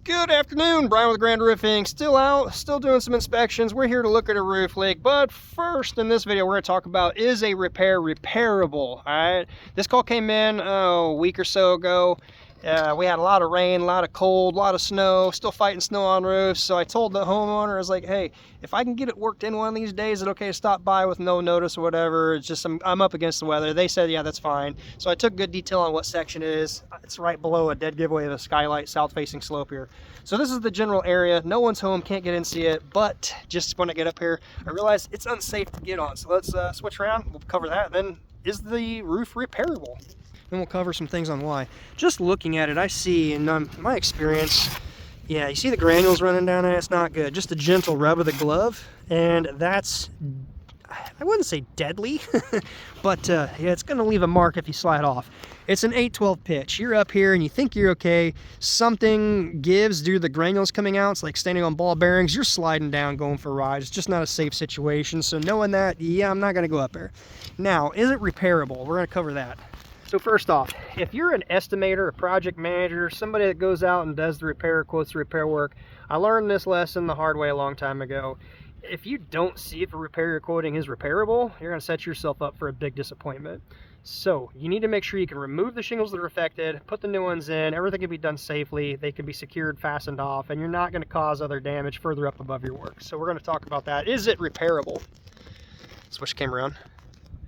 Good afternoon, Brian with Grand Roofing. Still out, still doing some inspections. We're here to look at a roof leak, but first in this video we're going to talk about, is a repair repairable? All right, this call came in a week or so ago. We had a lot of rain, a lot of cold, a lot of snow, still fighting snow on roofs. So I told the homeowner, I was like, hey, if I can get it worked in one of these days, is it okay to stop by with no notice or whatever? It's just I'm up against the weather. They said, yeah, that's fine. So I took good detail on what section it is. It's right below a dead giveaway of the skylight, south-facing slope here. So this is the general area. No one's home, can't get in and see it, but just when I get up here, I realized it's unsafe to get on. So let's switch around, we'll cover that. Then, is the roof repairable? And we'll cover some things on why. Just looking at it, I see in my experience, yeah, you see the granules running down there. It's not good. Just a gentle rub of the glove, and that's, I wouldn't say deadly, but yeah, it's going to leave a mark if you slide off. It's an 8/12 pitch. You're up here and you think you're okay. Something gives due to the granules coming out. It's like standing on ball bearings. You're sliding down, going for a ride. It's just not a safe situation. So knowing that, yeah, I'm not going to go up there. Now, is it repairable? We're going to cover that. So first off, if you're an estimator, a project manager, somebody that goes out and does the repair, quotes the repair work, I learned this lesson the hard way a long time ago. If you don't see if a repair you're quoting is repairable, you're going to set yourself up for a big disappointment. So you need to make sure you can remove the shingles that are affected, put the new ones in, everything can be done safely, they can be secured, fastened off, and you're not going to cause other damage further up above your work. So we're going to talk about that. Is it repairable? Switch the camera around.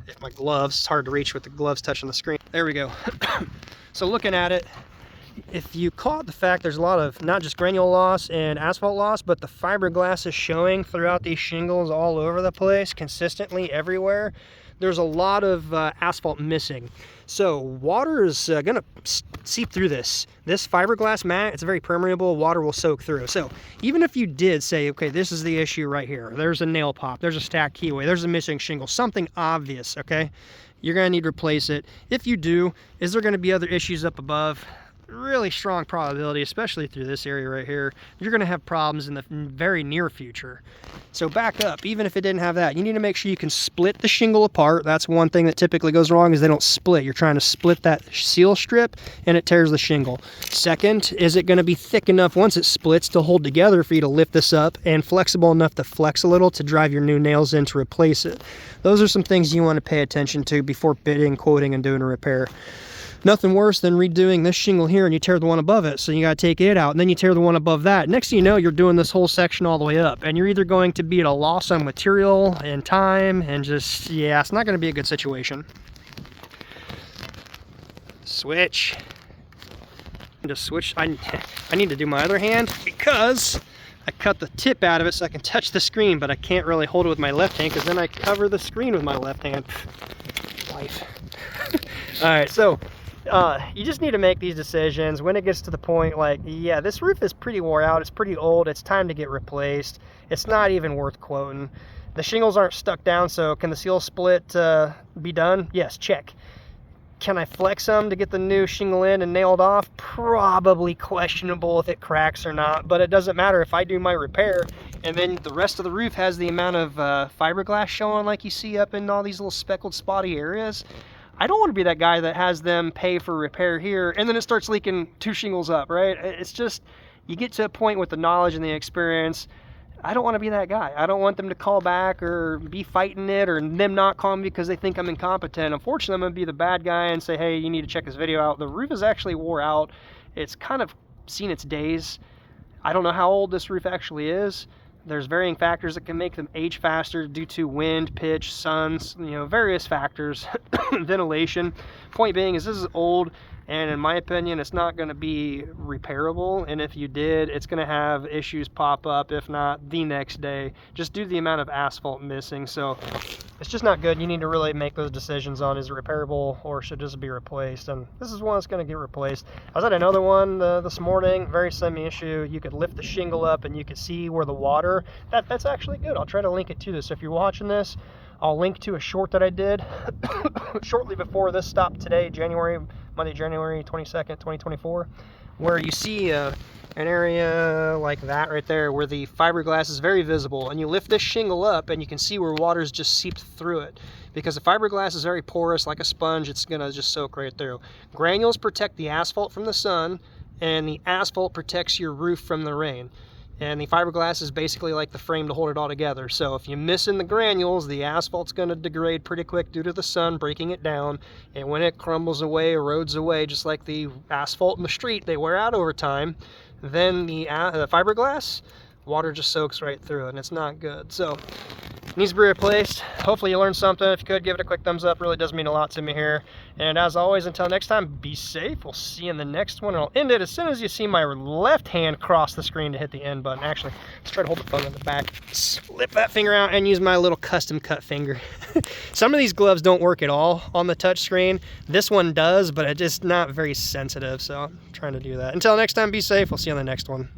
If my gloves, it's hard to reach with the gloves touching the screen. There we go. So looking at it, if you caught the fact there's a lot of not just granule loss and asphalt loss, but the fiberglass is showing throughout these shingles all over the place, consistently everywhere. There's a lot of asphalt missing. So water is gonna seep through this. This fiberglass mat, it's very permeable, water will soak through. So even if you did say, okay, this is the issue right here, there's a nail pop, there's a stacked keyway, there's a missing shingle, something obvious, okay? You're gonna need to replace it. If you do, is there gonna be other issues up above? Really strong probability, especially through this area right here, you're going to have problems in the very near future. So back up, even if it didn't have that, you need to make sure you can split the shingle apart. That's one thing that typically goes wrong, is they don't split. You're trying to split that seal strip and it tears the shingle. Second, is it going to be thick enough once it splits to hold together for you to lift this up, and flexible enough to flex a little to drive your new nails in to replace it? Those are some things you want to pay attention to before bidding, quoting, and doing a repair. Nothing worse than redoing this shingle here and you tear the one above it, so you got to take it out, and then you tear the one above that. Next thing you know, you're doing this whole section all the way up, and you're either going to be at a loss on material and time, and just, yeah, it's not going to be a good situation. Switch. Just switch. I need to do my other hand because I cut the tip out of it so I can touch the screen, but I can't really hold it with my left hand because then I cover the screen with my left hand. Life. All right, so you just need to make these decisions when it gets to the point like, yeah, this roof is pretty wore out, it's pretty old, it's time to get replaced. It's not even worth quoting. The shingles aren't stuck down, so can the seal split be done? Yes, check. Can I flex them to get the new shingle in and nailed off? Probably questionable if it cracks or not, but it doesn't matter if I do my repair and then the rest of the roof has the amount of fiberglass showing like you see up in all these little speckled spotty areas. I don't want to be that guy that has them pay for repair here and then it starts leaking 2 shingles up, right? It's just, you get to a point with the knowledge and the experience. I don't want to be that guy. I don't want them to call back or be fighting it, or them not call me because they think I'm incompetent. Unfortunately, I'm going to be the bad guy and say, hey, you need to check this video out. The roof is actually wore out. It's kind of seen its days. I don't know how old this roof actually is. There's varying factors that can make them age faster due to wind, pitch, suns, you know, various factors, ventilation. Point being is this is old, and in my opinion, it's not going to be repairable. And if you did, it's going to have issues pop up, if not the next day, just due to the amount of asphalt missing. So it's just not good. You need to really make those decisions on, is it repairable or should just be replaced? And this is one that's going to get replaced. I was at another one this morning, very same issue. You could lift the shingle up and you could see where the water, that's actually good. I'll try to link it to this. If you're watching this, I'll link to a short that I did shortly before this stop today, Monday, January 22nd, 2024, where you see an area like that right there where the fiberglass is very visible, and you lift this shingle up and you can see where water's just seeped through it, because the fiberglass is very porous like a sponge. It's gonna just soak right through. Granules protect the asphalt from the sun, and the asphalt protects your roof from the rain. And the fiberglass is basically like the frame to hold it all together. So if you miss in the granules, the asphalt's going to degrade pretty quick due to the sun breaking it down. And when it crumbles away, erodes away, just like the asphalt in the street, they wear out over time. Then the fiberglass, water just soaks right through it, and it's not good. So it needs to be replaced. Hopefully you learned something. If you could, give it a quick thumbs up. Really does mean a lot to me here. And as always, until next time, be safe. We'll see you in the next one. And I'll end it as soon as you see my left hand cross the screen to hit the end button. Actually, let's try to hold the phone in the back. Slip that finger out and use my little custom cut finger. Some of these gloves don't work at all on the touch screen. This one does, but it's just not very sensitive. So I'm trying to do that. Until next time, be safe. We'll see you on the next one.